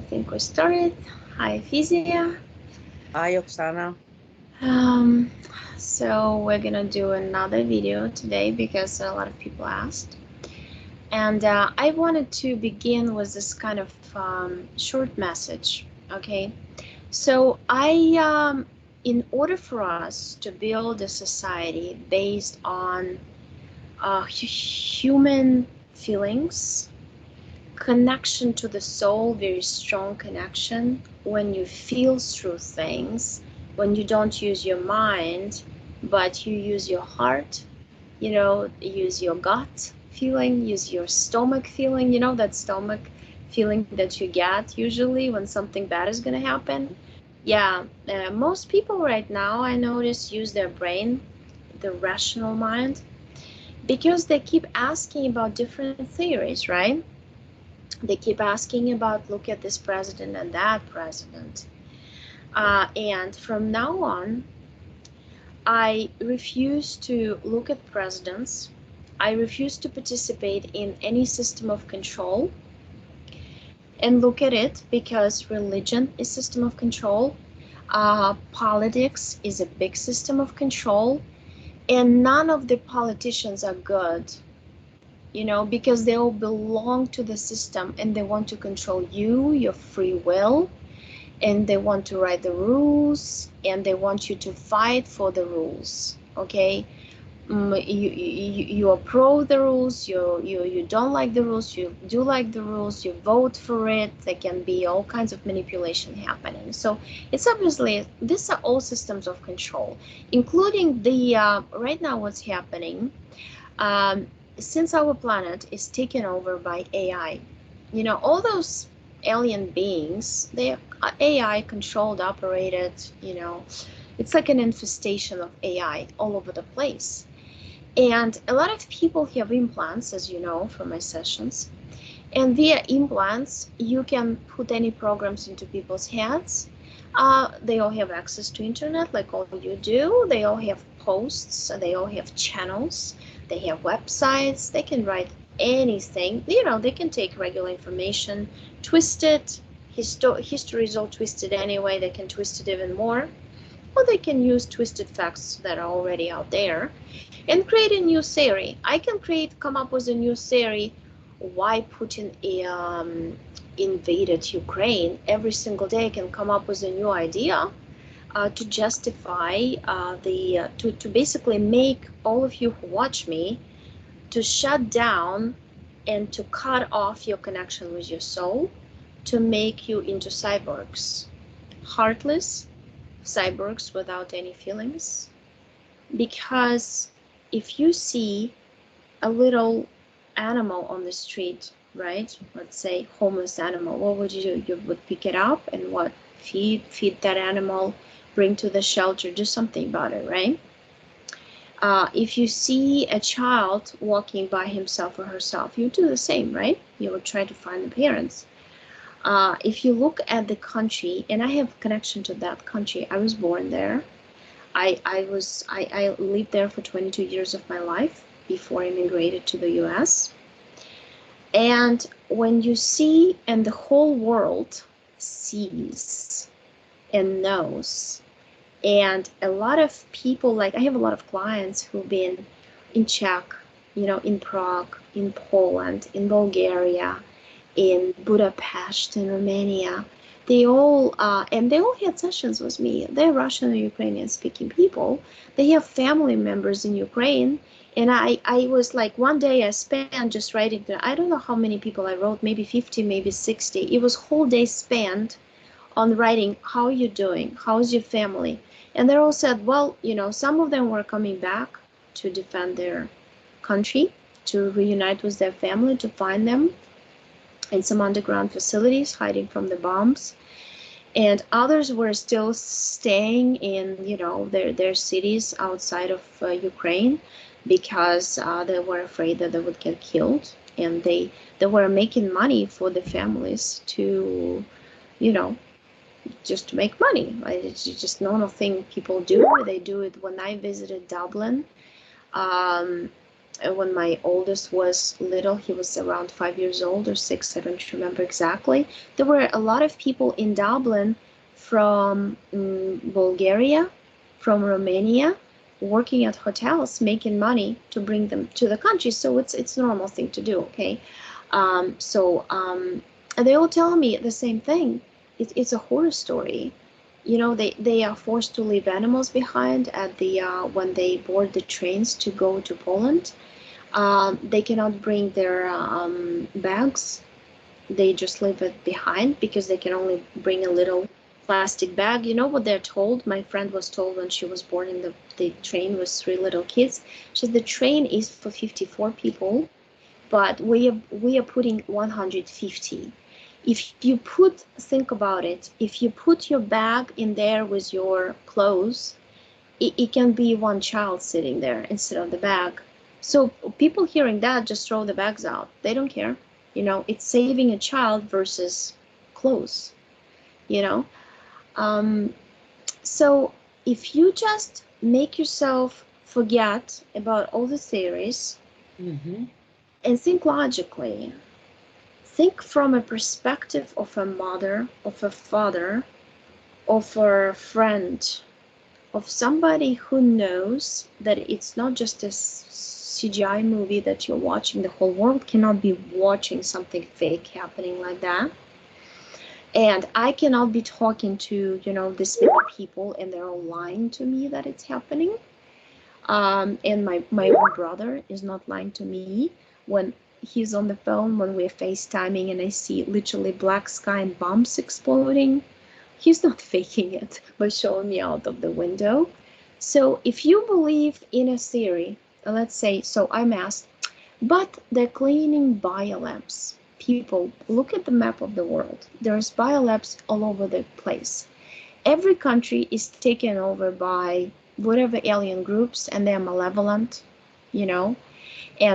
think we started. Hi, Efisia. Hi, Oksana. Um, so we're gonna do another video today because a lot of people asked. And I wanted to begin with this kind of short message, okay? So in order for us to build a society based on human feelings, connection to the soul, very strong connection, when you feel through things, when you don't use your mind, but you use your heart, use your gut feeling, use your stomach feeling, that stomach feeling that you get usually when something bad is going to happen. Yeah, most people right now, I notice, use their brain, the rational mind, because they keep asking about different theories, right? They keep asking about, look at this president and that president. And from now on, I refuse to look at presidents. I refuse to participate in any system of control and look at it, because religion is system of control. Politics is a big system of control, and none of the politicians are good, because they all belong to the system and they want to control you, your free will, and they want to write the rules and they want you to fight for the rules, okay? You are pro the rules, you don't like the rules, you do like the rules, you vote for it. There can be all kinds of manipulation happening. So it's obviously, these are all systems of control, including the right now what's happening. um, since our planet is taken over by AI, all those alien beings, they are AI controlled, operated, it's like an infestation of AI all over the place. And a lot of people have implants, as you know from my sessions. And via implants, you can put any programs into people's heads. They all have access to internet like all you do. They all have posts. They all have channels. They have websites. They can write anything. They can take regular information, twist it. History is all twisted anyway. They can twist it even more. Or they can use twisted facts that are already out there and create a new theory. I can come up with a new theory why Putin invaded Ukraine. Every single day I can come up with a new idea to justify to basically make all of you who watch me to shut down and to cut off your connection with your soul, to make you into cyborgs, heartless cyborgs without any feelings. Because if you see a little animal on the street, right? Let's say homeless animal, what would you do? You would pick it up and what? Feed that animal, bring to the shelter, do something about it, right? If you see a child walking by himself or herself, you do the same, right? You would try to find the parents. If you look at the country, and I have connection to that country, I was born there. I lived there for 22 years of my life before I immigrated to the US. And when you see, and the whole world sees and knows, and a lot of people, like I have a lot of clients who've been in Czech, in Prague, in Poland, in Bulgaria, in Budapest, in Romania. They all and they all had sessions with me. They're Russian or Ukrainian speaking people. They have family members in Ukraine. And I was like, one day I spent just writing. I don't know how many people I wrote, maybe 50, maybe 60. It was whole day spent on writing, how are you doing? How's your family? And they all said, well, some of them were coming back to defend their country, to reunite with their family, to find them in some underground facilities, hiding from the bombs. And others were still staying in, their cities outside of Ukraine, because they were afraid that they would get killed. And they were making money for the families to, just to make money. Right? It's just normal thing people do. They do it. When I visited Dublin, when my oldest was little, he was around 5 years old or 6, I don't remember exactly. There were a lot of people in Dublin from Bulgaria, from Romania, working at hotels, making money to bring them to the country. So it's a normal thing to do, okay? And they all tell me the same thing. It's a horror story. They are forced to leave animals behind at the when they board the trains to go to Poland. They cannot bring their bags. They just leave it behind because they can only bring a little plastic bag. You know what they're told? My friend was told when she was born in the train with 3 little kids. She said the train is for 54 people, but we are putting 150. If you think about it, if you put your bag in there with your clothes, it can be one child sitting there instead of the bag. So people hearing that just throw the bags out. They don't care. It's saving a child versus clothes, you know. Um, so if you just make yourself forget about all the theories and think logically, think from a perspective of a mother, of a father, of a friend, of somebody who knows that it's not just a CGI movie that you're watching. The whole world cannot be watching something fake happening like that. And I cannot be talking to, these many people and they're all lying to me that it's happening. And my own brother is not lying to me when he's on the phone, when we're FaceTiming and I see literally black sky and bombs exploding. He's not faking it by showing me out of the window. So if you believe in a theory, let's say, so I'm asked, but they're cleaning biolabs. People, look at the map of the world. There's biolabs all over the place. Every country is taken over by whatever alien groups, and they're malevolent, and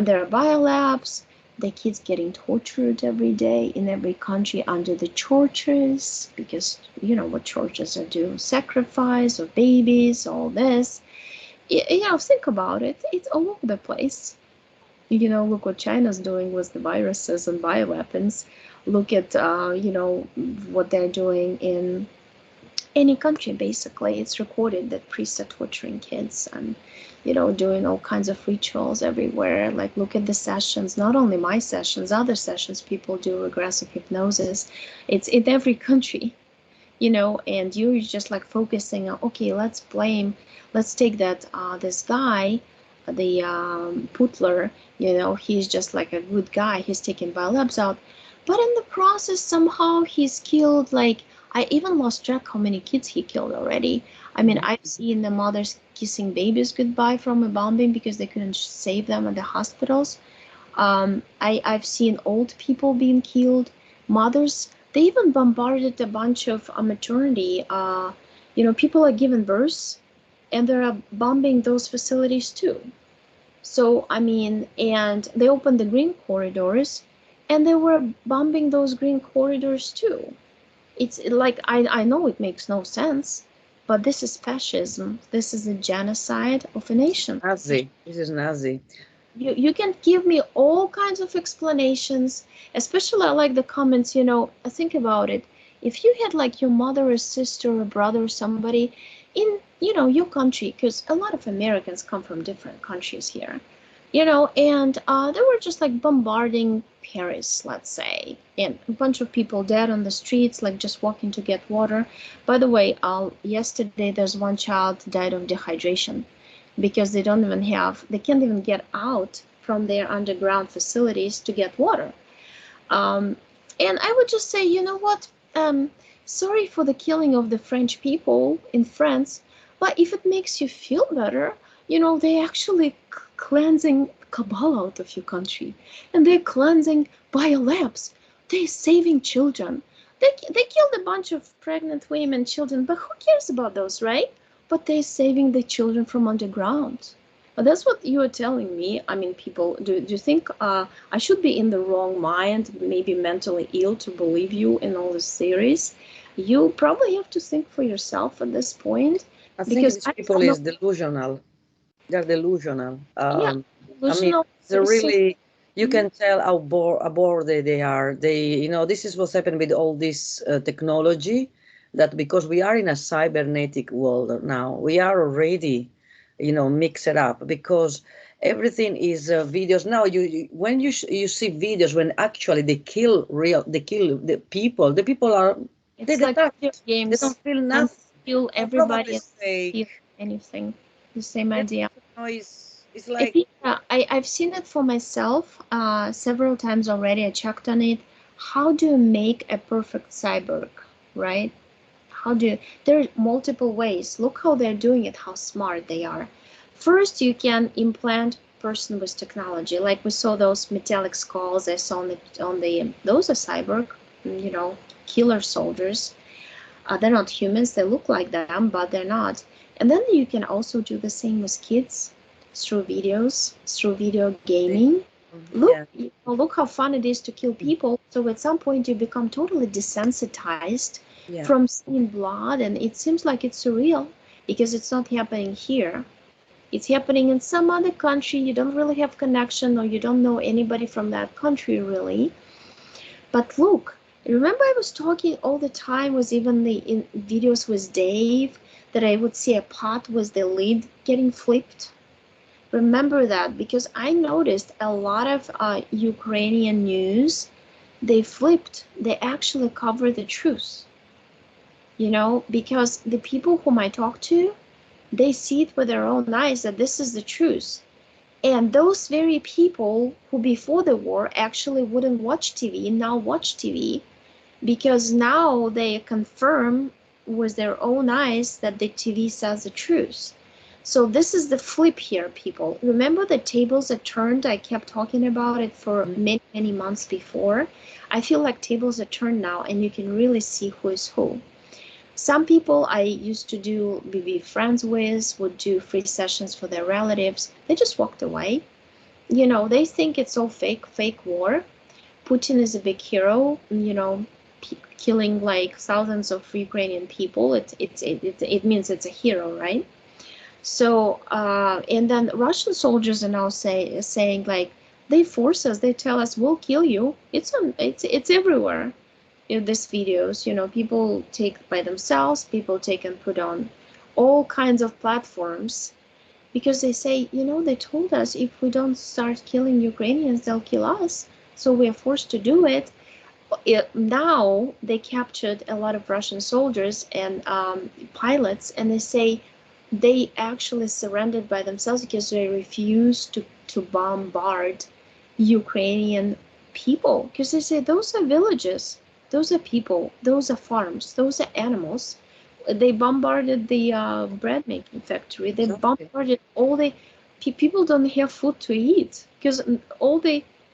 there are biolabs. The kids getting tortured every day in every country under the churches, because you know what churches are doing, sacrifice of babies, all this. Think about it. It's all over the place. Look what China's doing with the viruses and bioweapons. Look at, what they're doing in any country, basically. It's recorded that priests are torturing kids and, doing all kinds of rituals everywhere. Like, look at the sessions, not only my sessions, other sessions people do regressive hypnosis. It's in every country, and you're just like focusing on, okay, let's take that, this guy, the Putler, he's just like a good guy. He's taking biolabs out. But in the process, somehow he's killed, like, I even lost track how many kids he killed already. I mean, I've seen the mothers kissing babies goodbye from a bombing because they couldn't save them at the hospitals. I've seen old people being killed, mothers. They even bombarded a bunch of maternity. People are giving birth, and they're bombing those facilities too. So, I mean, and they opened the green corridors, and they were bombing those green corridors too. It's like, I know it makes no sense, but this is fascism. This is a genocide of a nation. Nazi. This is Nazi. You can give me all kinds of explanations, especially I like the comments, think about it. If you had like your mother or sister or brother or somebody in, your country, because a lot of Americans come from different countries here, and they were just like bombarding Paris, let's say, and a bunch of people dead on the streets, like just walking to get water. By the way, yesterday there's one child died of dehydration because they can't even get out from their underground facilities to get water. And I would just say, you know what? Sorry for the killing of the French people in France, but if it makes you feel better, they actually cleansing cabal out of your country, and they're cleansing biolabs. They're saving children. They killed a bunch of pregnant women, children, but who cares about those, right? But they're saving the children from underground. But that's what you are telling me. I mean, people, do you think I should be in the wrong mind, maybe mentally ill to believe you in all these theories? You probably have to think for yourself at this point. I think these people is delusional. They're delusional. Yeah, I mean, they're really, you can tell how bored they are. They, this is what's happened with all this technology, that because we are in a cybernetic world now, we are already, mix it up, because everything is videos. Now, when you see videos when actually they kill the people are, It's they like touch, video they don't games feel and nothing. kill Or probably everybody and feel fake. anything. The same Yeah, idea. it's I like, think I've seen it for myself several times already. I checked on it. How do you make a perfect cyborg, right? There are multiple ways. Look how they're doing it, how smart they are. First, you can implant person with technology, like we saw those metallic skulls I saw on the those are cyborg, killer soldiers. They're not humans, they look like them, but they're not. And then you can also do the same with kids through videos, through video gaming. Look, yeah, look how fun it is to kill people. So at some point you become totally desensitized yeah. from seeing blood, and it seems like it's surreal because it's not happening here. It's happening in some other country. You don't really have connection, or you don't know anybody from that country really. But look, remember I was talking all the time with even the in videos with Dave that I would see a pot with the lid getting flipped. Remember that because I noticed a lot of Ukrainian news, they flipped. They actually cover the truth, because the people whom I talk to, they see it with their own eyes that this is the truth. And those very people who before the war actually wouldn't watch TV now watch TV because now they confirm with their own eyes that the TV says the truth. So this is the flip here, people. Remember the tables that turned? I kept talking about it for many, many months before. I feel like tables are turned now, and you can really see who is who. Some people I used to be friends with would do free sessions for their relatives. They just walked away. They think it's all fake war. Putin is a big hero, killing like thousands of Ukrainian people. It means it's a hero, right? So and then Russian soldiers are now saying like they force us, they tell us we'll kill you. It's everywhere. These videos, people take by themselves, people take and put on all kinds of platforms because they say, they told us if we don't start killing Ukrainians, they'll kill us. So we are forced to do it. Now they captured a lot of Russian soldiers and pilots, and they say they actually surrendered by themselves because they refused to bombard Ukrainian people because they say those are villages, those are people, those are farms, those are animals. They bombarded the bread making factory. They Exactly. bombarded all the people don't have food to eat because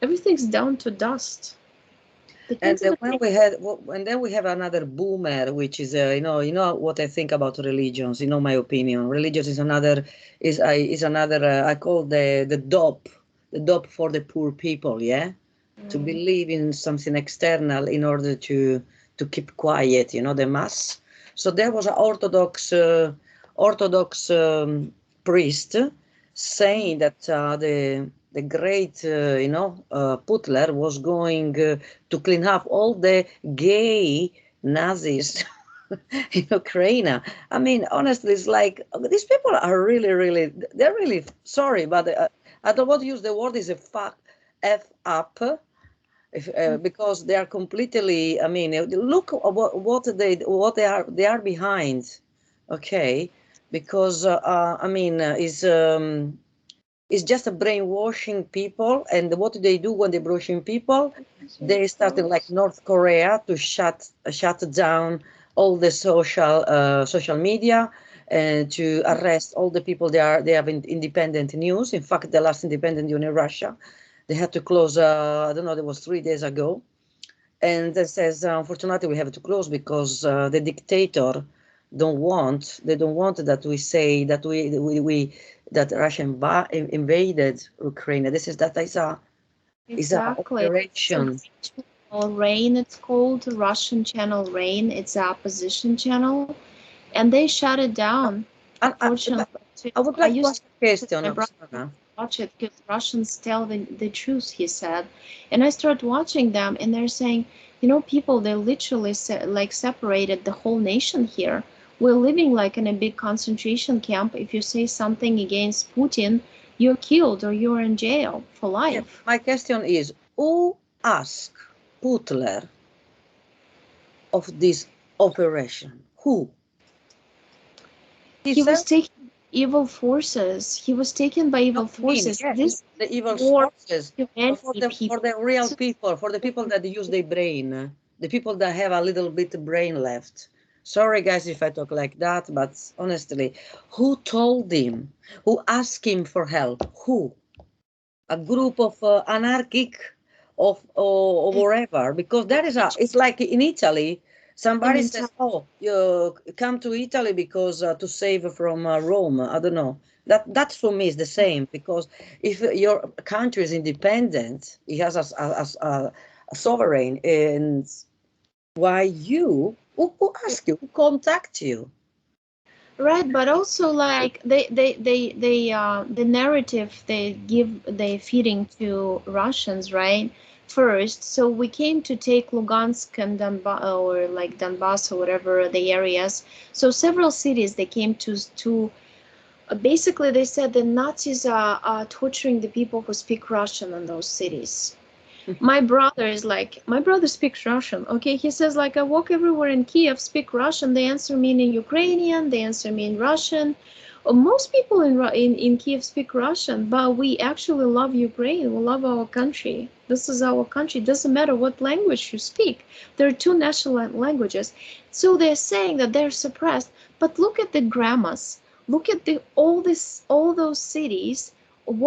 everything's down to dust. They And can't even when make. and then we have another boomer, which is, what I think about religions. My opinion. Religions is another. I call the dope for the poor people. Yeah, to believe in something external in order to keep quiet. The mass. So there was an Orthodox priest saying that the great Putler was going to clean up all the gay Nazis in Ukraine. I mean, honestly, it's like these people are really, really, they're really sorry, but I don't want to use the word is a f up. Because they are completely. I mean, look what they are behind. Okay, because I mean, is just a brainwashing people. And what do they do when they're brainwashing people? They started like North Korea to shut down all the social media and to arrest all the people. They have independent news. In fact, the last independent news in Russia, they had to close. I don't know. That was 3 days ago, and it says unfortunately we have to close because the dictator they don't want that we say that we that Russia invaded Ukraine. This is a Exactly. It's a operation. channel Rain, it's called Russian channel Rain. It's an opposition channel, and they shut it down. And Unfortunately, I would I like to used ask a to question, my brother. Oksana. watch it because Russians tell the truth, he said. And I started watching them, and they're saying, people, they literally like separated the whole nation here. We're living like in a big concentration camp. If you say something against Putin, you're killed or you're in jail for Yeah, life. my question is, who asked Putler of this operation? Who? He He said, was taken evil forces. He was taken by no, evil I mean, forces. yes, This the evil war forces, but humanity for the people. real people, for the people that use their brain, the people that have a little bit of brain left. Sorry, guys, if I talk like that, but honestly, who told him? Who asked him for help? Who? A group of anarchic or whatever, because that is it's like in Italy, The somebody says, mentality. oh, you come to Italy because to save from Rome. I don't know, that for me is the same, because if your country is independent, it has a sovereign, and why who ask you, who contact you? Right, but also like the narrative they feeding to Russians, right? First, so we came to take Lugansk and Donbass, or like Donbass or whatever the areas. So several cities they came to basically they said the Nazis are torturing the people who speak Russian in those cities. My brother speaks Russian. Okay, he says like I walk everywhere in Kiev, speak Russian. They answer me in Ukrainian. They answer me in Russian. Most people in Kiev speak Russian, but we actually love Ukraine. We love our country. This is our country. It doesn't matter what language you speak. There are two national languages. So they're saying that they're suppressed. But look at the grandmas. Look at all those cities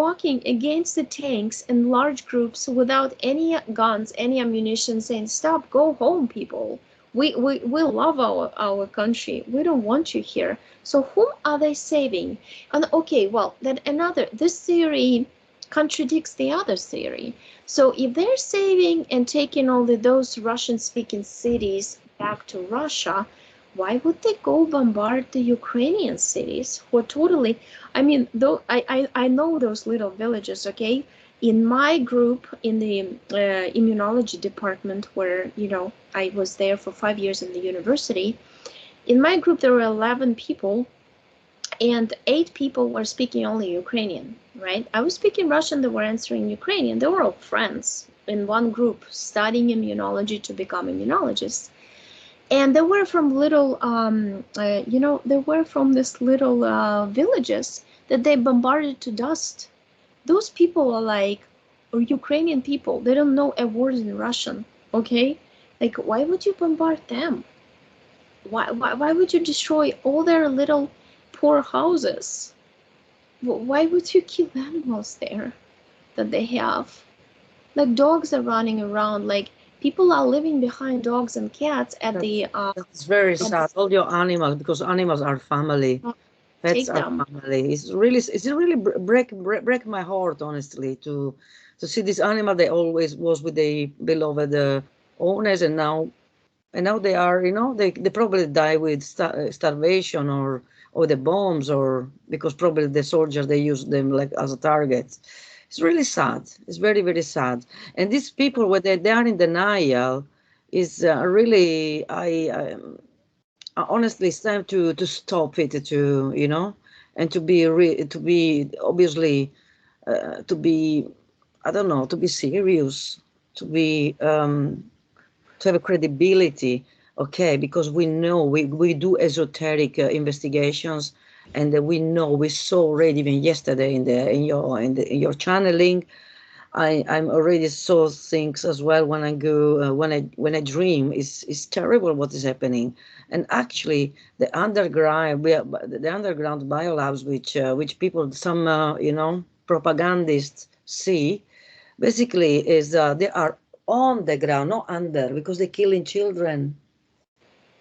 walking against the tanks in large groups without any guns, any ammunition, saying, stop, go home, people. We love our country. We don't want you here. So whom are they saving? And okay, well, then this theory contradicts the other theory. So if they're saving and taking all those Russian-speaking cities back to Russia, why would they go bombard the Ukrainian cities who are totally, I mean, though I know those little villages, okay? In my group in the immunology department, where, I was there for 5 years in the university, in my group there were 11 people, and 8 people were speaking only Ukrainian, right? I was speaking Russian, they were answering Ukrainian. They were all friends in one group studying immunology to become immunologists. And they were from they were from this little villages that they bombarded to dust. Those people are like, or Ukrainian people, they don't know a word in Russian, okay? Like, why would you bombard them? Why would you destroy all their little poor houses? Why would you kill animals there that they have? Like dogs are running around, like people are living behind dogs and cats at That's the that's very at the sad. All your animals, because animals are family. Pets take are them. family. It's really break my heart, honestly, to see this animal. They always was with the beloved owners, and now they are, they probably die with starvation or the bombs, or because probably the soldiers they use them like as a target. It's really sad. It's very very sad. And these people, when they are in denial, is really honestly, it's time to stop it, and to be obviously, to be, I don't know, to be serious, to be to have a credibility. Okay, because we do esoteric investigations, and we know we saw already even yesterday in your channeling. I'm already saw things as well when I go when I dream. It's terrible what is happening, and actually the underground biolabs, which people, some propagandists see, basically is they are on the ground, not under, because they're killing children.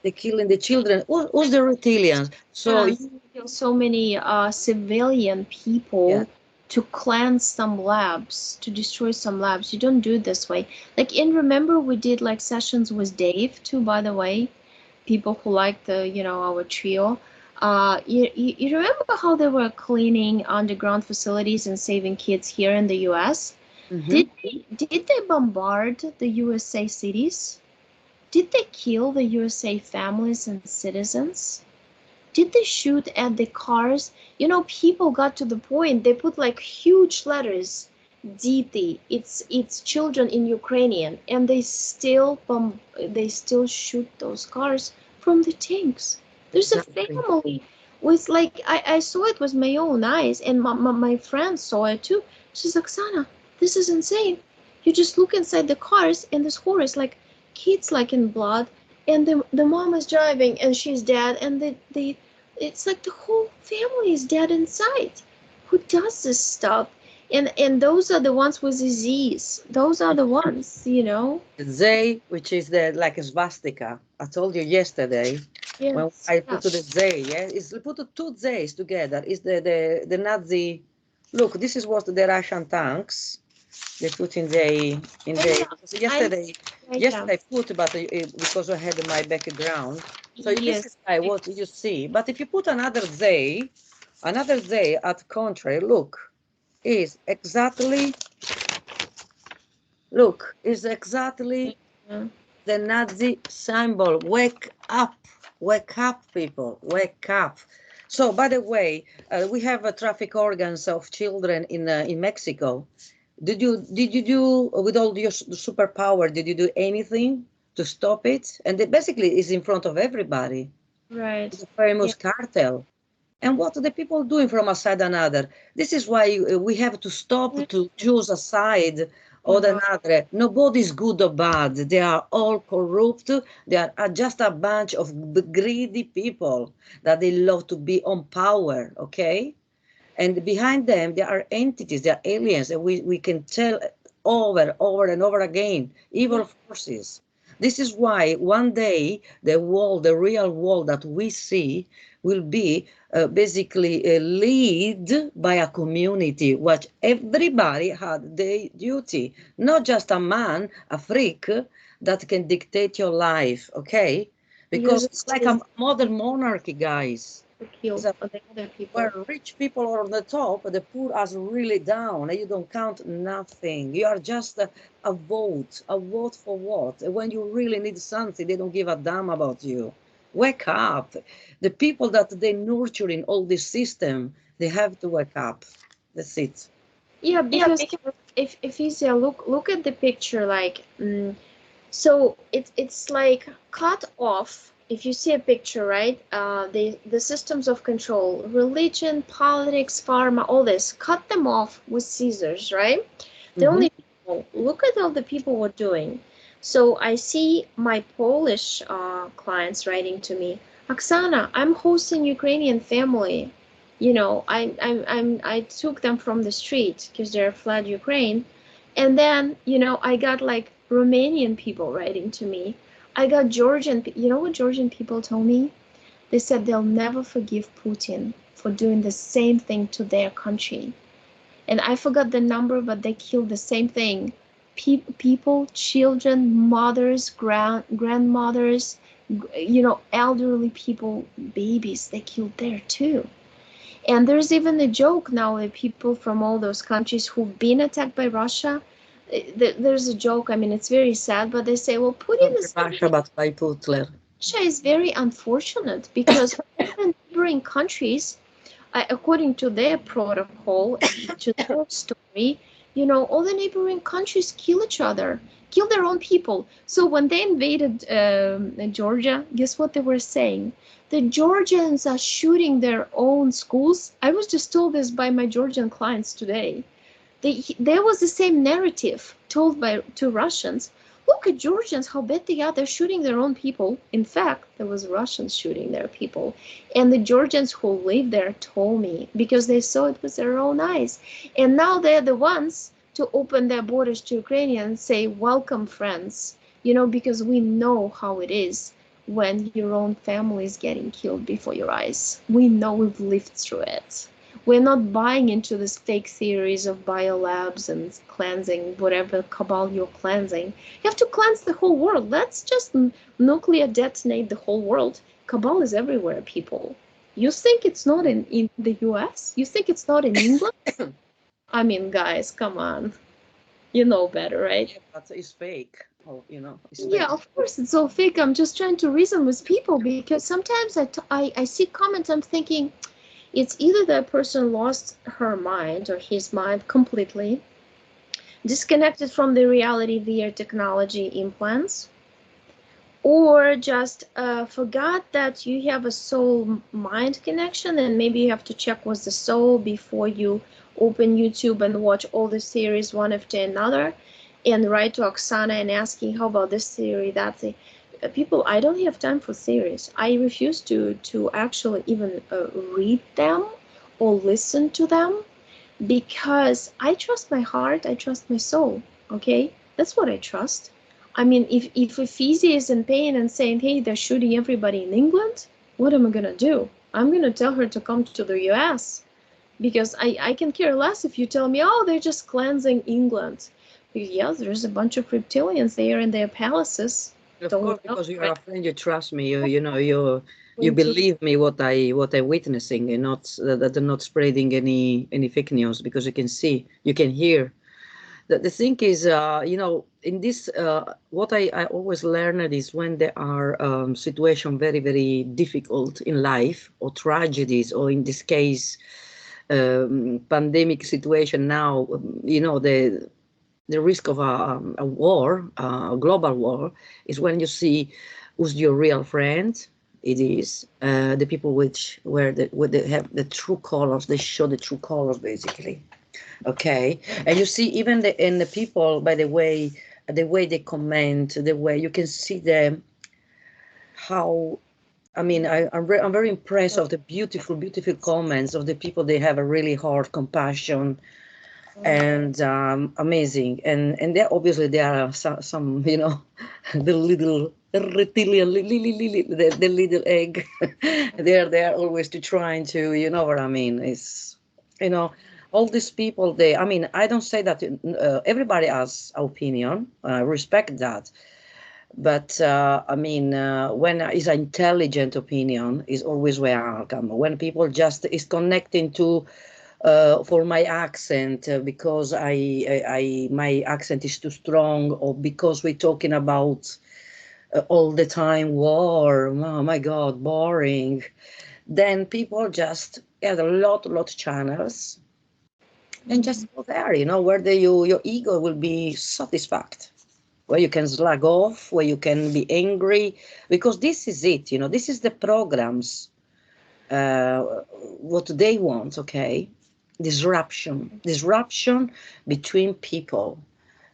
They're killing the children. Who's the reptilians? So Yes, so many civilian yeah, people to cleanse some labs, to destroy some labs. You don't do it this way. Like, and remember we did like sessions with Dave too, by the way, people who like our trio. You remember how they were cleaning underground facilities and saving kids here in the U.S.? Mm-hmm. Did they bombard the USA cities? Did they kill the USA families and citizens? Did they shoot at the cars? You know, people got to the point they put like huge letters, "Diti," it's children in Ukrainian, and they still shoot those cars from the tanks. There's a Exactly. family with like I saw it with my own eyes, and my friend saw it too. She's like, "Oksana, this is insane. You just look inside the cars, and this horror is like kids like in blood, and the mom is driving and she's dead, and the it's like the whole family is dead inside. Who does this stuff?" And those are the ones with disease. Those are the ones, you know. Zay, which is the like a swastika. I told you yesterday when Yes, I yeah. put the Zay, yeah, it's put the two Zays together. Is the Nazi. Look, this is what the Russian tanks they put in Yeah, the yeah. because I yeah. yesterday I put but because I had my background. So this is Yes. like what you see. But if you put another Zay at contrary, look, is exactly look is exactly Yeah. the Nazi symbol. Wake up, people, wake up. So, by the way, we have traffic organs of children in Mexico. Did you do with all your superpower? Did you do anything to stop it? And it basically is in front of everybody. Right. The Yeah. famous cartel. And what are the people doing from a side another? This is why we have to stop to choose a side or Uh-huh. another. Nobody's good or bad. They are all corrupt. They are just a bunch of greedy people that they love to be on power, okay? And behind them, there are entities, there are aliens, and we can tell over and over again, evil forces. This is why one day the world, the real world that we see, will be basically lead by a community, which everybody had their duty, not just a man, a freak that can dictate your life, okay? Because Because it's like a modern monarchy, guys. to kill It's a the other people. where rich people are on the top, the poor are really down, and you don't count nothing. You are just a vote for what? When you really need something, they don't give a damn about you. Wake up. The people that they nurture in all this system, they have to wake up. That's it. Yeah, because if you say look at the picture, like so it's like cut off. If you see a picture, right? The systems of control, religion, politics, pharma, all this, cut them off with scissors, right? The Mm-hmm. only people, look at all the people were doing. So I see my Polish clients writing to me, Oksana, I'm hosting Ukrainian family. You know, I took them from the street because they're fled Ukraine, and then I got like Romanian people writing to me. I got Georgian. You know what Georgian people told me? They said they'll never forgive Putin for doing the same thing to their country. And I forgot the number, but they killed the same thing. People, children, mothers, grandmothers, elderly people, babies, they killed there too. And there's even a joke now that people from all those countries who've been attacked by Russia, there's a joke. I mean, it's very sad, but they say, well, Putin Not is by Russia, but by Putler. Russia is very unfortunate because all the neighboring countries, according to their protocol and to their story, all the neighboring countries kill each other, kill their own people. So when they invaded Georgia, guess what they were saying? The Georgians are shooting their own schools. I was just told this by my Georgian clients today. There was the same narrative told to Russians. Look at Georgians, how bad they are. They're shooting their own people. In fact, there was Russians shooting their people. And the Georgians who live there told me because they saw it with their own eyes. And now they're the ones to open their borders to Ukrainians, say, welcome, friends. Because we know how it is when your own family is getting killed before your eyes. We know we've lived through it. We're not buying into this fake theories of biolabs and cleansing, whatever cabal you're cleansing. You have to cleanse the whole world. Let's just nuclear detonate the whole world. Cabal is everywhere, people. You think it's not in the US? You think it's not in England? I mean, guys, come on. You know better, right? Yeah, but it's fake. Oh, it's Yeah, fake. of course it's all fake. I'm just trying to reason with people because sometimes I see comments, I'm thinking it's either that person lost her mind or his mind completely, disconnected from the reality via technology implants, or just forgot that you have a soul mind connection, and maybe you have to check with the soul before you open YouTube and watch all the series one after another and write to Oksana and asking how about this theory, that thing. People, I don't have time for theories. I refuse to actually even read them or listen to them because I trust my heart, I trust my soul. Okay, that's what I trust. I mean, if Efisia is in pain and saying, hey, they're shooting everybody in England, what am I gonna do? I'm gonna tell her to come to the US because I can care less if you tell me, oh, they're just cleansing England. Because, yes, there's a bunch of reptilians there in their palaces. Of Don't we course, know, because you are right? a friend, you trust me. You Into believe me what I'm witnessing, and not that I'm not spreading any fake news, because you can see, you can hear. The thing is, in this, what I always learned is when there are situations very, very difficult in life, or tragedies, or in this case, pandemic situation now, the risk of a war, a global war, is when you see who's your real friend. It is the people where they have the true colors. They show the true colors, basically. Okay, and you see even in the people, by the way they comment, the way you can see them, how. I mean, I'm very impressed of the beautiful, beautiful comments of the people. They have a really heart, compassion, and amazing. And there obviously there are some the little reptilian, the little egg. They're always to trying to, you know what I mean. It's, you know all these people, they, I mean, I don't say that everybody has opinion. I respect that, but I mean, when is intelligent opinion is always welcome. When people just is connecting to for my accent, because I my accent is too strong, or because we're talking about all the time war, oh my god, boring, then people just add a lot channels and just go there, where your ego will be satisfied, where you can slug off, where you can be angry, because this is it, this is the programs, uh, what they want, okay? Disruption between people.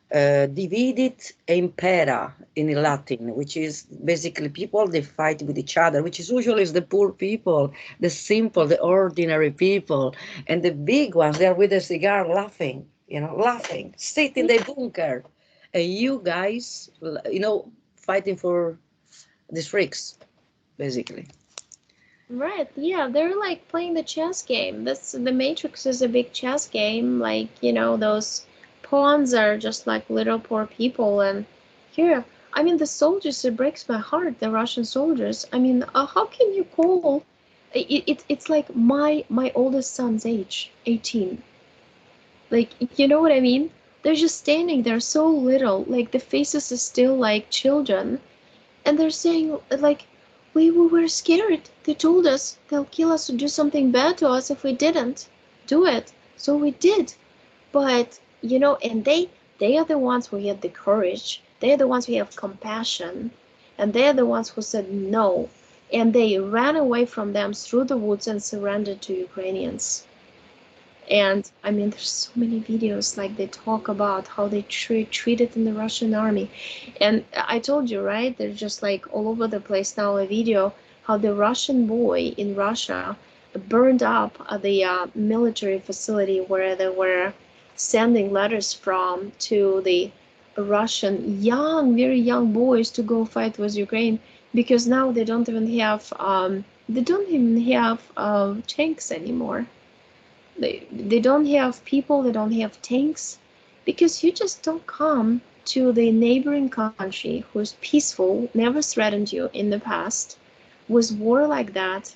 Dividit impera in Latin, which is basically people, they fight with each other, which is usually is the poor people, the simple, the ordinary people, and the big ones, they're with a cigar laughing, laughing, sit in the bunker, and you guys, fighting for these freaks, basically. Right, yeah, they're like playing the chess game. That's the Matrix is a big chess game. Like, those pawns are just like little poor people. And here, I mean, the soldiers, it breaks my heart, the Russian soldiers. I mean, how can you call it's like my oldest son's age, 18. Like, you know what I mean? They're just standing there so little, like the faces are still like children, and they're saying like we were scared. They told us they'll kill us or do something bad to us if we didn't do it, so we did. But and they are the ones who had the courage, they're the ones who have compassion, and they're the ones who said no, and they ran away from them through the woods and surrendered to Ukrainians. And I mean, there's so many videos like they talk about how they treated in the Russian army. And I told you, right? There's just like all over the place now a video how the Russian boy in Russia burned up the military facility where they were sending letters from to the Russian very young boys to go fight with Ukraine, because now they don't even have tanks anymore. They don't have people, they don't have tanks, because you just don't come to the neighboring country who's peaceful, never threatened you in the past, with war like that,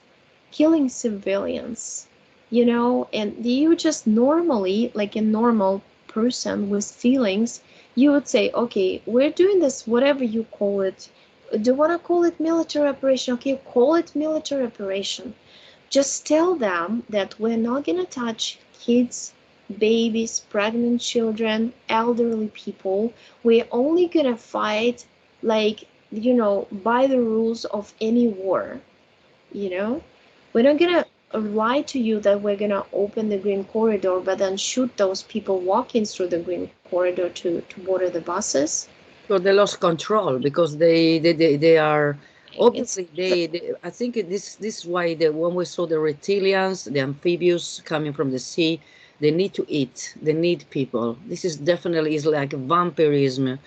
killing civilians, you know, and you just normally, like a normal person with feelings, you would say, okay, we're doing this, whatever you call it. Do you want to call it military operation? Okay, call it military operation. Just tell them that we're not going to touch kids, babies, pregnant children, elderly people. We're only going to fight, like, you know, by the rules of any war, you know? We're not going to lie to you that we're going to open the green corridor, but then shoot those people walking through the green corridor to board the buses. So they lost control because they are It's obviously they I think this is why when we saw the reptilians, the amphibious coming from the sea, they need to eat. They need people. This is definitely is like vampirism.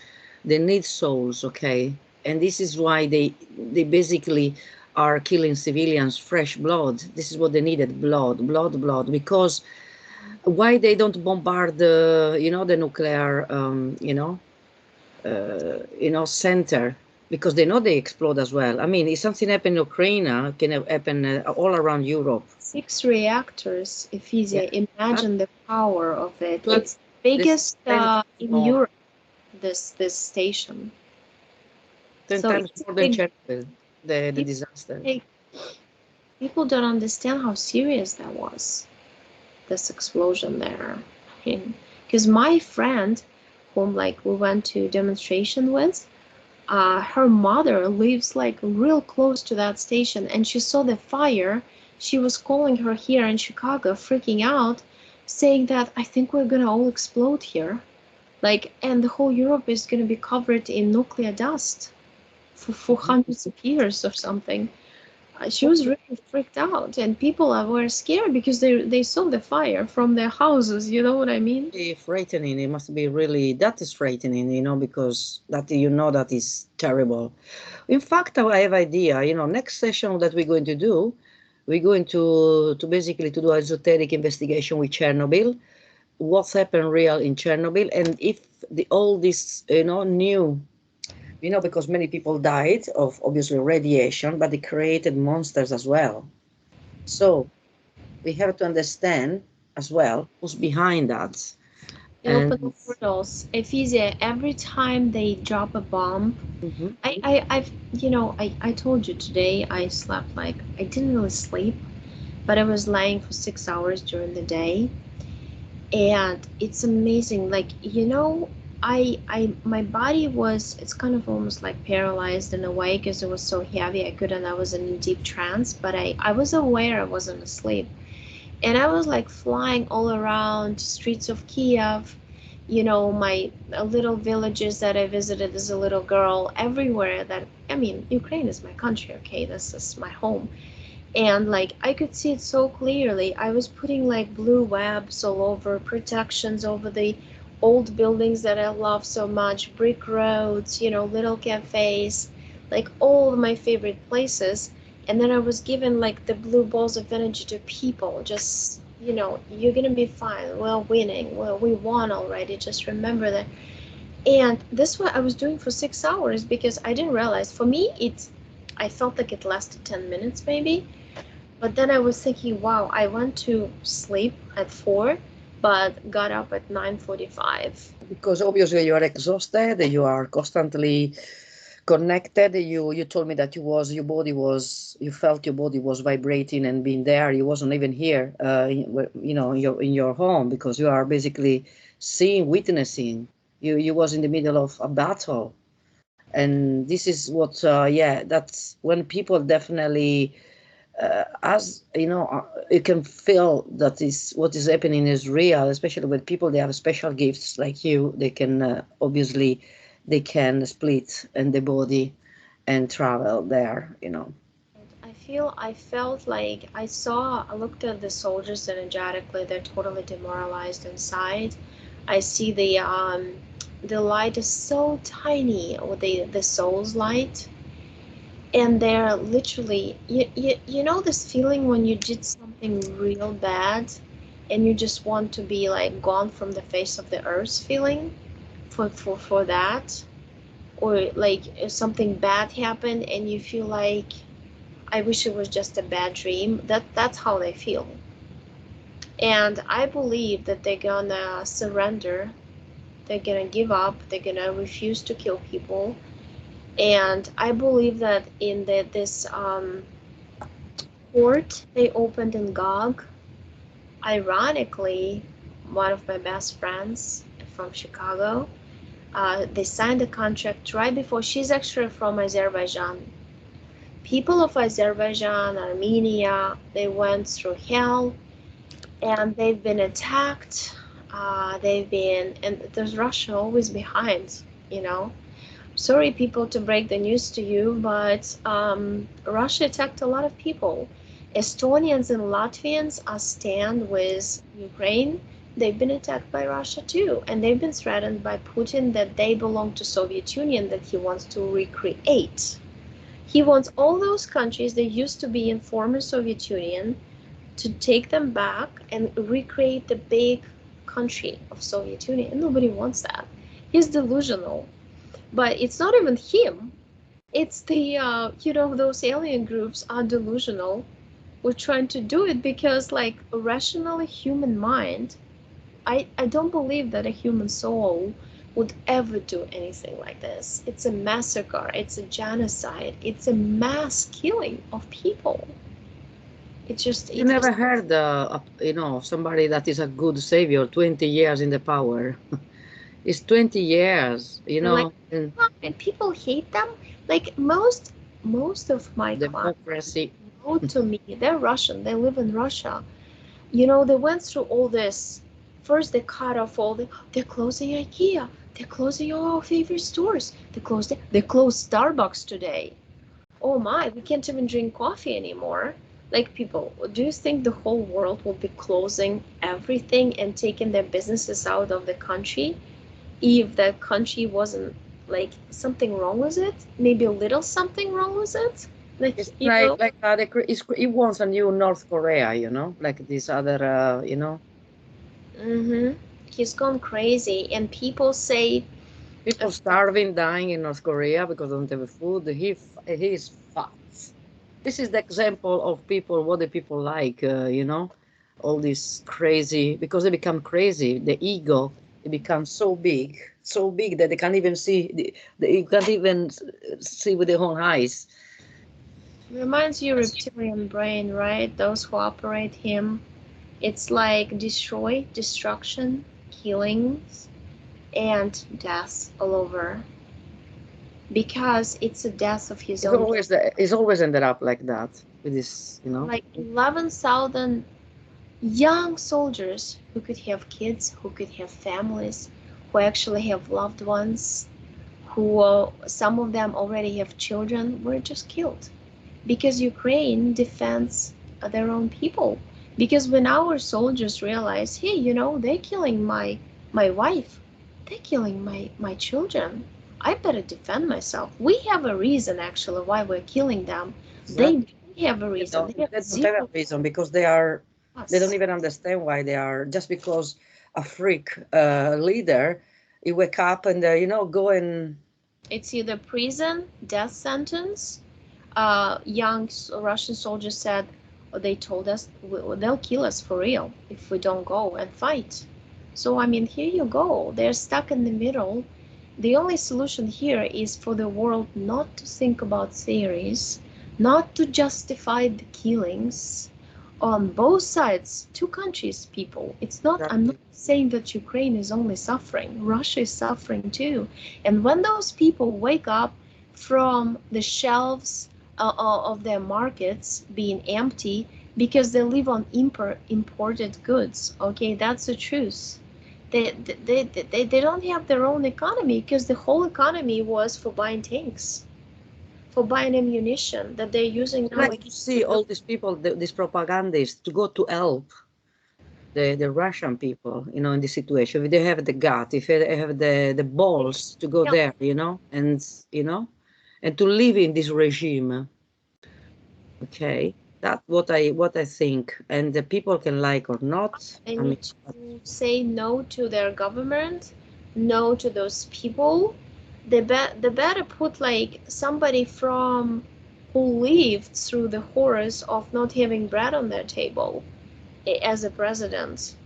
They need souls, okay? And this is why they basically are killing civilians, fresh blood. This is what they needed, blood, blood, blood. Because why they don't bombard the the nuclear center, because they know they explode as well. I mean, if something happened in Ukraine, can happen all around Europe. 6 reactors, Yeah, Efisia. that Imagine the power of it. but It's the this biggest 10 times in more, Europe, this station. 10 So times it's a more than big Chernobyl, the people, disaster. take- people don't understand how serious that was, this explosion there. Because my friend, whom like we went to demonstration with, her mother lives like real close to that station, and she saw the fire. She was calling her here in Chicago, freaking out, saying that I think we're gonna all explode here. Like, and the whole Europe is gonna be covered in nuclear dust for hundreds of years or something. She was really freaked out, and people were scared because they saw the fire from their houses. You know what I mean? Frightening. It must be really, that is frightening, because that that is terrible. In fact, I have idea, next session that we're going to do, we're going to basically to do esoteric investigation with Chernobyl, what's happened real in Chernobyl, and if all this, new, because many people died of obviously radiation, but they created monsters as well. So we have to understand as well who's behind that. They open the And portals. Efisia, every time they drop a bomb, mhm, I told you today I slept like, I didn't really sleep, but I was lying for 6 hours during the day. And it's amazing. Like, my body was, it's kind of almost like paralyzed in a way because it was so heavy. I was in a deep trance, but I was aware I wasn't asleep. And I was like flying all around streets of Kiev, my little villages that I visited as a little girl, everywhere that, I mean, Ukraine is my country, okay? This is my home. And like I could see it so clearly. I was putting like blue webs all over, protections over the old buildings that I love so much, brick roads, little cafes, like all my favorite places. And then I was given like the blue balls of energy to people, just, you're gonna be fine. We're winning. Well, we won already. Just remember that. And this what I was doing for 6 hours because I didn't realize. For me, I felt like it lasted 10 minutes maybe, but then I was thinking, wow, I went to sleep at 4, but got up at 9:45. because obviously you are exhausted, you are constantly connected. You told me that you felt your body was vibrating and being there. You wasn't even here, in your home, because you are basically seeing, witnessing. You was in the middle of a battle, and this is what, yeah, that's when people definitely, as you can feel that is what is happening is real, especially with people they have special gifts like you. They can, obviously they can split in the body and travel there. I felt like I looked at the soldiers energetically. They're totally demoralized inside. I see the light is so tiny, or the soul's light, and they're literally, you know this feeling when you did something real bad and you just want to be like gone from the face of the earth feeling for that, or like if something bad happened and you feel like I wish it was just a bad dream. That's how they feel. And I believe that they're gonna surrender, they're gonna give up, they're gonna refuse to kill people. And I believe that in this court they opened in Gog, ironically, one of my best friends from Chicago, they signed a contract right before. She's actually from Azerbaijan. People of Azerbaijan, Armenia, they went through hell and they've been attacked. And there's Russia always behind, you know. Sorry, people, to break the news to you, but Russia attacked a lot of people. Estonians and Latvians are stand with Ukraine. They've been attacked by Russia too, and they've been threatened by Putin that they belong to Soviet Union that he wants to recreate. He wants all those countries that used to be in former Soviet Union to take them back and recreate the big country of Soviet Union. And nobody wants that. He's delusional. But it's not even him. It's the, those alien groups are delusional. We're trying to do it because, like, a rationally human mind, I don't believe that a human soul would ever do anything like this. It's a massacre. It's a genocide. It's a mass killing of people. You never heard, somebody that is a good savior, 20 years in the power. It's 20 years, like, and people hate them. Like most of my democracy. clients to me, they're Russian. They live in Russia. They went through all this. First, they cut off they're closing IKEA. They're closing all our favorite stores. They closed Starbucks today. Oh my, we can't even drink coffee anymore. Like, people, do you think the whole world will be closing everything and taking their businesses out of the country if the country wasn't, like, something wrong with it? Maybe a little something wrong with it? Like, it's it wants a new North Korea, like this other, He's gone crazy, and people say people starving, dying in North Korea because they don't have food. He is fat. This is the example of people, what the people like, all this crazy, because they become crazy. The ego, it becomes so big that they can't even see. You can't even see with their own eyes. reminds you reptilian brain, right? Those who operate him. It's like destroy, destruction, killings, and death all over. Because it's a death of his own. It's always ended up like that with this, Like 11,000 young soldiers who could have kids, who could have families, who actually have loved ones, who some of them already have children, were just killed. Because Ukraine defends their own people. Because when our soldiers realize, hey, they're killing my wife, they're killing my children, I better defend myself. We have a reason, actually, why we're killing them. They have a reason. They don't have a reason because they don't even understand why they are. Just because a freak leader, you wake up and go and. It's either prison, death sentence. Young Russian soldiers said, they told us they'll kill us for real if we don't go and fight. So, I mean, here you go. They're stuck in the middle. The only solution here is for the world not to think about theories, not to justify the killings on both sides, two countries, people. It's not, I'm not saying that Ukraine is only suffering. Russia is suffering too. And when those people wake up from the shelves of their markets being empty because they live on imported goods, okay, that's the truth. They don't have their own economy because the whole economy was for buying tanks, for buying ammunition that they're using now. Like to see all these people, these propagandists, to go to help the Russian people, in this situation. If they have the gut, if they have the balls to go there, and to live in this regime. Okay, that's what I think, and the people can like or not. They need to say no to their government, no to those people. They better put, like, somebody from who lived through the horrors of not having bread on their table as a president.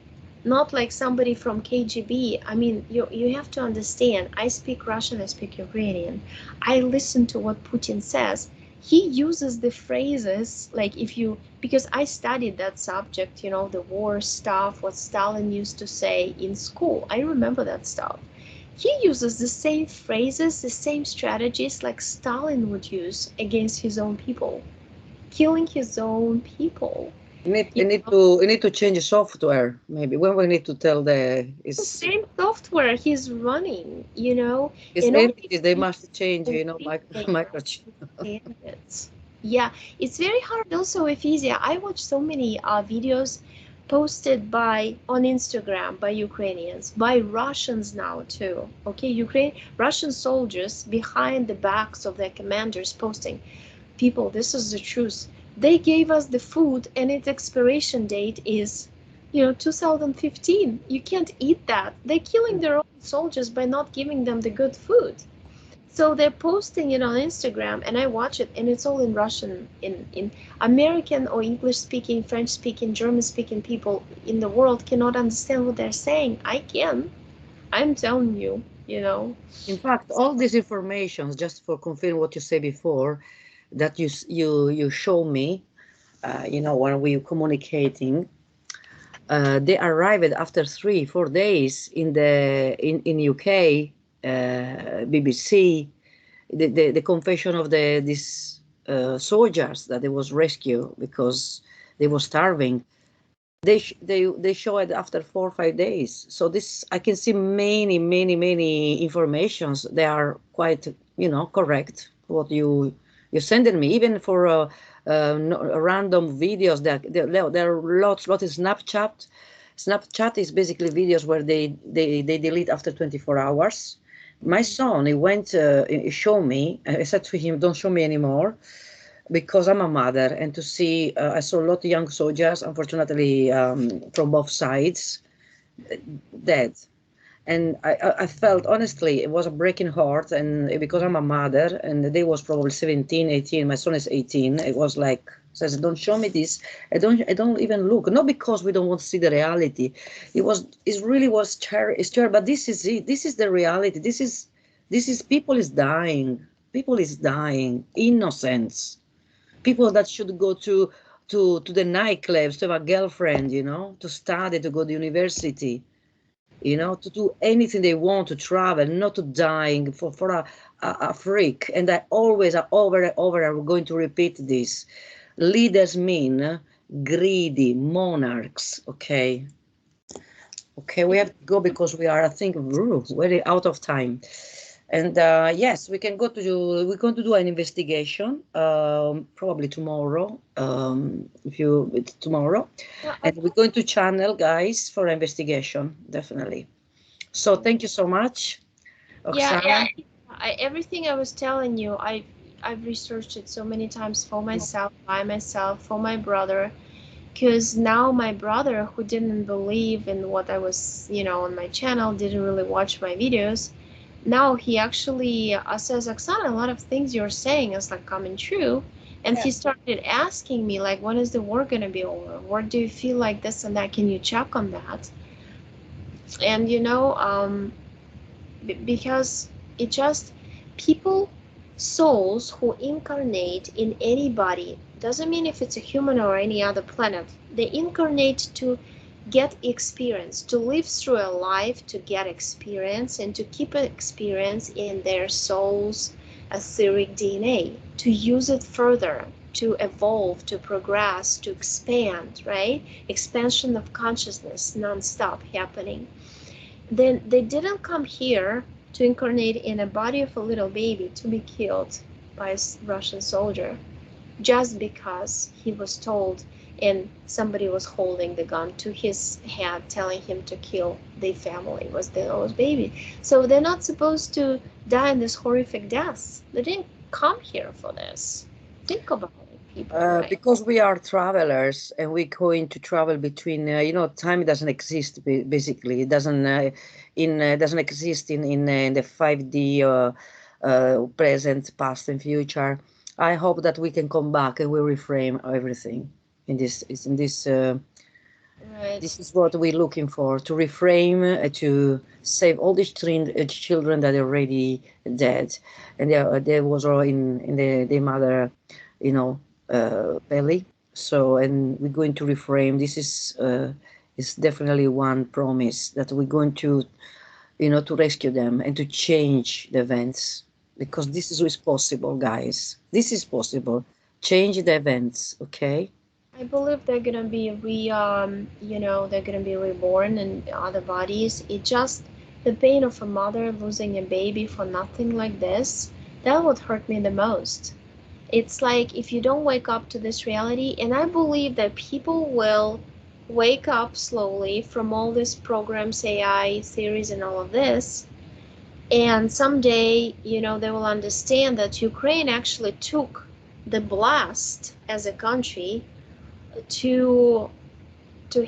Not like somebody from KGB. I mean, you have to understand, I speak Russian, I speak Ukrainian. I listen to what Putin says. He uses the phrases like if you, because I studied that subject, you know, the war stuff, what Stalin used to say in school. I remember that stuff. He uses the same phrases, the same strategies like Stalin would use against his own people, killing his own people. You need to change the software maybe. When we need to tell the The is same software he's running, you know, his and all entities they must change, you know, they microchip. understand it. Yeah, it's very hard also, Efisia. I watch so many videos posted by on Instagram by Ukrainians, by Russians now too. Okay, Russian soldiers behind the backs of their commanders posting, people, this is the truth. They gave us the food and its expiration date is, 2015. You can't eat that. They're killing their own soldiers by not giving them the good food. So they're posting it on Instagram and I watch it and it's all in Russian. In American or English speaking, French speaking, German speaking people in the world cannot understand what they're saying. I can. I'm telling you, you know. In fact, all these informations, just for confirm what you said before, that you show me, you know, when we communicating, they arrived after 3 4 days in in UK, BBC, the confession of these soldiers that they was rescued because they were starving. They show it after 4 or 5 days. So this I can see many informations. They are quite, you know, correct. What you sending me, even for random videos. There are lots. Lot of Snapchat. Snapchat is basically videos where they delete after 24 hours. My son, he went, he showed me. I said to him, "Don't show me anymore." Because I'm a mother, and to see, I saw a lot of young soldiers, unfortunately, from both sides, dead. And I felt, honestly, it was a breaking heart. And because I'm a mother, and the day was probably 17, 18, my son is 18, it was like, says, don't show me this. I don't even look. Not because we don't want to see the reality. It really was it's terrible. But this is it. This is the reality. This is people is dying. People is dying. Innocence, people that should go to the nightclubs to have a girlfriend, you know, to study, to go to university, you know, to do anything they want, to travel, not to dying for a freak. And I always are over and over, I'm going to repeat this. Leaders mean greedy monarchs. Okay, we have to go because we are, I think, very out of time. And yes, we're going to do an investigation, probably tomorrow, if you, it's tomorrow. Yeah, And we're going to channel guys for investigation, definitely. So thank you so much, yeah, Oksana. everything I was telling you, I've researched it so many times for myself, by myself, for my brother, because now my brother, who didn't believe in what I was, on my channel, didn't really watch my videos. Now he actually says, Oksana, a lot of things you're saying is like coming true. And Yeah. he started asking me, like, when is the war going to be over? Where do you feel like this and that? Can you check on that? And, because it just, people, souls who incarnate in anybody, doesn't mean if it's a human or any other planet, they incarnate to get experience, to live through a life, to get experience and to keep an experience in their soul's etheric DNA, to use it further, to evolve, to progress, to expand, right? Expansion of consciousness non-stop happening. Then they didn't come here to incarnate in a body of a little baby to be killed by a Russian soldier just because he was told and somebody was holding the gun to his head telling him to kill the family, was the old baby. So they're not supposed to die in this horrific deaths. They didn't come here for this. Think about it, people, right? Because we are travelers and we're going to travel between, you know, time doesn't exist. Basically, it doesn't doesn't exist in the 5D present, past, and future. I hope that we can come back and we reframe everything in this. In this. Right. This is what we're looking for, to reframe, to save all these children that are already dead, and there was all in the mother, you know, belly. So, and we're going to reframe. This is definitely one promise that we're going to, you know, to rescue them and to change the events, because this is possible, guys. This is possible. Change the events, okay? I believe they're gonna be they're gonna be reborn in other bodies. It just the pain of a mother losing a baby for nothing like this, that would hurt me the most. It's like if you don't wake up to this reality, and I believe that people will wake up slowly from all these programs, AI theories, and all of this, and someday, they will understand that Ukraine actually took the blast as a country to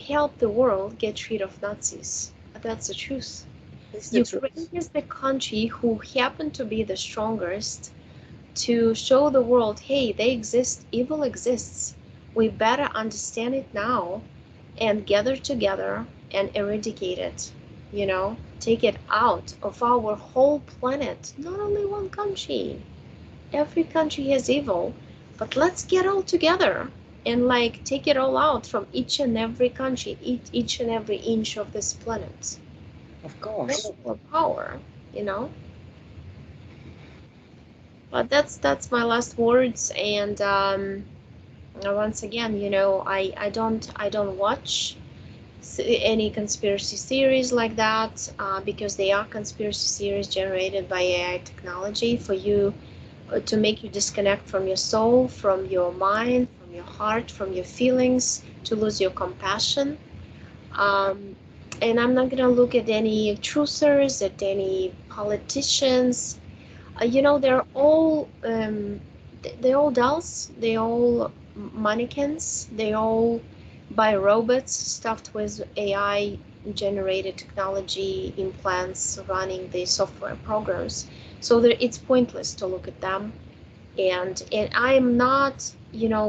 help the world get rid of Nazis. That's the truth. This is the Ukraine truth. is the country who happened to be the strongest to show the world, hey, they exist, evil exists. We better understand it now and gather together and eradicate it, take it out of our whole planet, not only one country. Every country has evil, but let's get all together and like take it all out from each and every country, each and every inch of this planet. Of That's course. more power, you know. But that's my last words. And once again, I don't watch any conspiracy theories like that because they are conspiracy theories generated by AI technology for you to make you disconnect from your soul, from your mind, from your heart, from your feelings, to lose your compassion. Um, and I'm not gonna look at any truthers, at any politicians. They're all dolls. They all mannequins. They all by robots stuffed with AI generated technology implants running the software programs. So it's pointless to look at them. And I am not,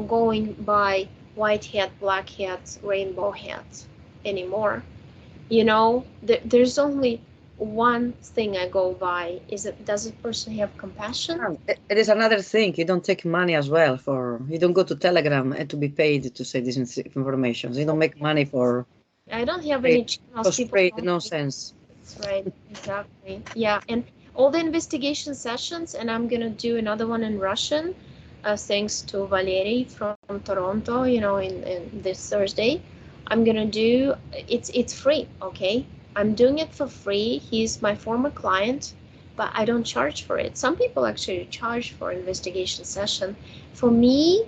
going by white hat, black hat, rainbow hat anymore. There's only one thing I go by, is it does a person have compassion? It is another thing. You don't take money as well for. You don't go to Telegram and to be paid to say this information. You don't make money I don't have any for channels. People straight don't like nonsense. this, right? Exactly. Yeah, and all the investigation sessions, and I'm gonna do another one in Russian, thanks to Valery from Toronto. In this Thursday, I'm gonna do. It's free, okay? I'm doing it for free. He's my former client, but I don't charge for it. Some people actually charge for investigation session. For me,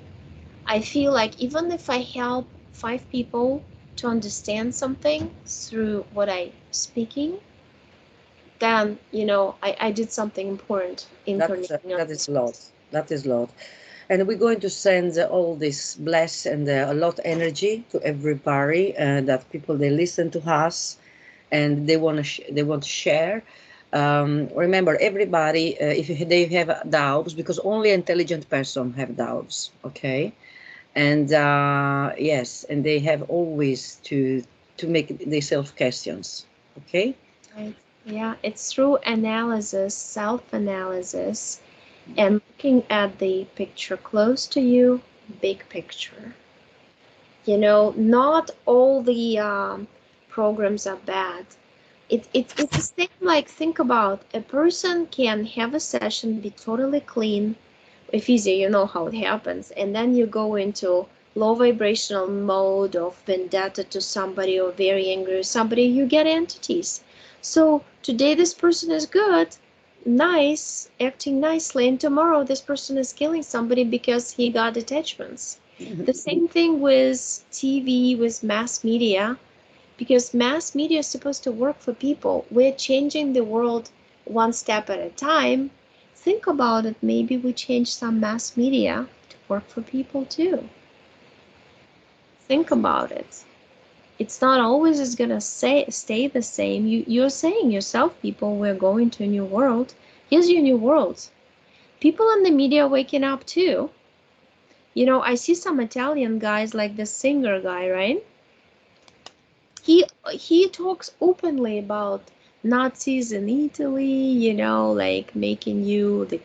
I feel like even if I help 5 people to understand something through what I speaking, then I did something important incarnating on That is this a lot. earth. That is a lot. And we're going to send all this bless and a lot energy to everybody, that people they listen to us and they want to they want to share. Remember, everybody, if they have doubts, because only intelligent person have doubts, okay? And yes, and they have always to make themselves questions, okay? Right? Yeah, it's through analysis, self-analysis, and looking at the picture close to you, big picture. Not all the programs are bad. It's the same, like, think about a person can have a session, be totally clean. If easy, you know how it happens, and then you go into low vibrational mode of vendetta to somebody, or very angry with somebody, you get entities. So today this person is good, nice, acting nicely, and tomorrow this person is killing somebody because he got attachments. The same thing with TV, with mass media, because mass media is supposed to work for people. We're changing the world one step at a time. Think about it. Maybe we change some mass media to work for people too. Think about it. It's not always is gonna stay the same. You're saying yourself, people, we're going to a new world. Here's your new world. people in the media waking up too. You know, I see some Italian guys like the singer guy, right? He talks openly about Nazis in Italy, you know, like making you the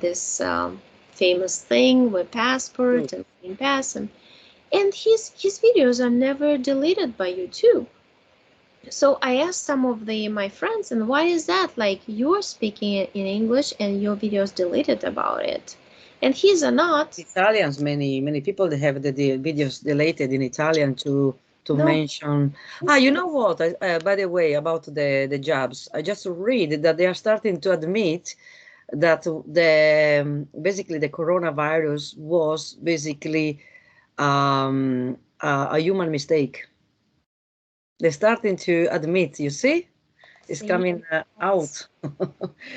this famous thing with passport and green pass, and his videos are never deleted by YouTube. So I asked some of my friends, and why is that? Like, you're speaking in English and your videos deleted about it, and his are not. Italians, many people they have the videos deleted in Italian to No. mention. You know what? By the way, about the jobs, I just read that they are starting to admit that basically the coronavirus was basically a human mistake. They're starting to admit. You see, it's coming out.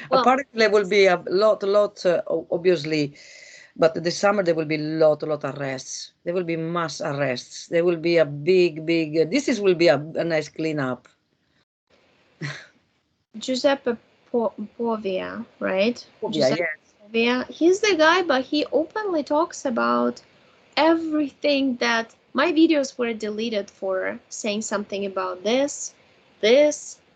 Well, Apparently, there will be a lot, obviously. But this summer there will be lot arrests. There will be mass arrests. There will be a big. Will be a nice cleanup. Giuseppe Povia, right? Yeah, Giuseppe yes. Povia. He's the guy, but he openly talks about everything that my videos were deleted for saying something about this.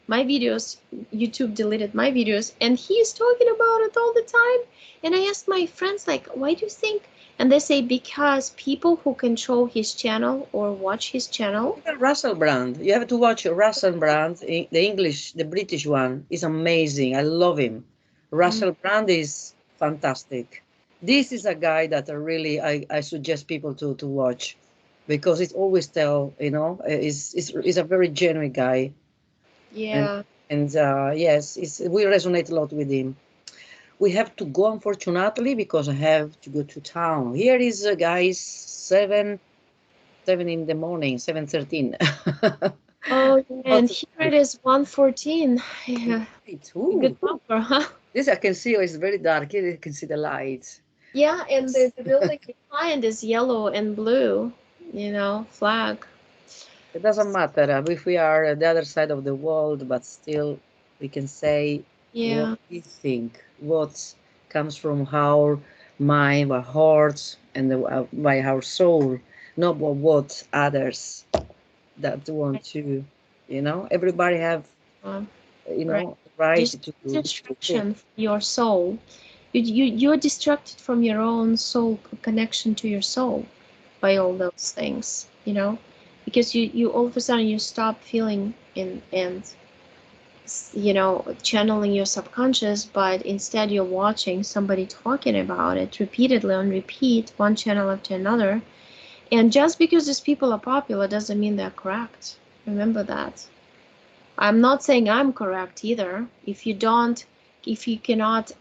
My videos, YouTube deleted my videos, and he's talking about it all the time. And I asked my friends, like, why do you think? And they say because people who control his channel or watch his channel. Russell Brand. You have to watch Russell Brand. The English, the British one is amazing. I love him. Russell Brand is fantastic. This is a guy that I suggest people to watch because it always tell, is a very genuine guy. Yeah. And yes, we resonate a lot with him. We have to go, unfortunately, because I have to go to town. Here is, guys, 7 in the morning, 7:13. Oh, and here it is 1:14. Yeah. Good number, huh? This I can see it's very dark. Here you can see the lights. Yeah, and the building behind is yellow and blue, you know, flag. It doesn't matter if we are at the other side of the world, but still we can say what Yeah. we think, what comes from our mind, our hearts, and by our soul, not what others that want to, everybody have, Right. right Just to think. distraction from your soul. You're distracted from your own soul connection to your soul by all those things, you know, because you all of a sudden you stop feeling and you know, channeling your subconscious, but instead you're watching somebody talking about it repeatedly on repeat, one channel after another. And just because these people are popular doesn't mean they're correct. Remember that. I'm not saying I'm correct either. If you cannot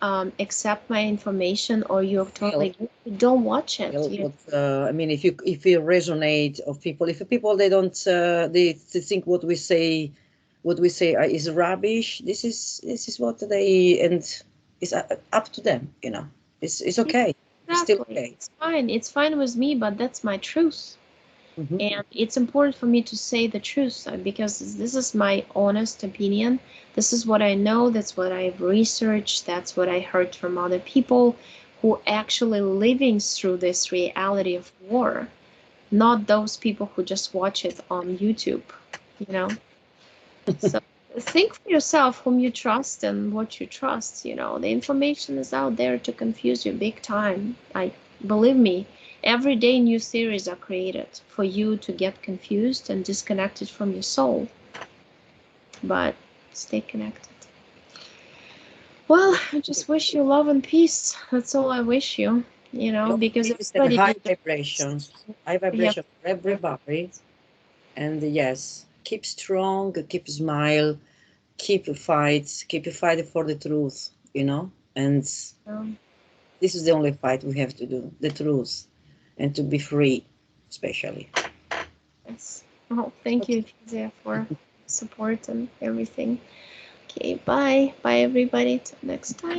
accept my information or you're totally, don't watch it. I mean, if you resonate of people, if people they don't they think what we say is rubbish. This is what they, and it's up to them. It's okay. It's still Exactly. okay. It's fine. It's fine with me, but that's my truth. Mm-hmm. And it's important for me to say the truth because this is my honest opinion. This is what I know. That's what I've researched. That's what I heard from other people who actually living through this reality of war, not those people who just watch it on YouTube, you know. So think for yourself whom you trust and what you trust. You know, the information is out there to confuse you big time. Believe me, every day new theories are created for you to get confused and disconnected from your soul. But stay connected. Well, I just wish you love and peace. That's all I wish you. You know, because everybody high vibrations, yeah. for everybody. And yes, keep strong, keep smile, keep fighting for the truth. And this is the only fight we have to do, the truth, and to be free, especially. Yes. Oh, thank you, Efisia, for support and everything. Okay, bye. Bye, everybody. Till next time.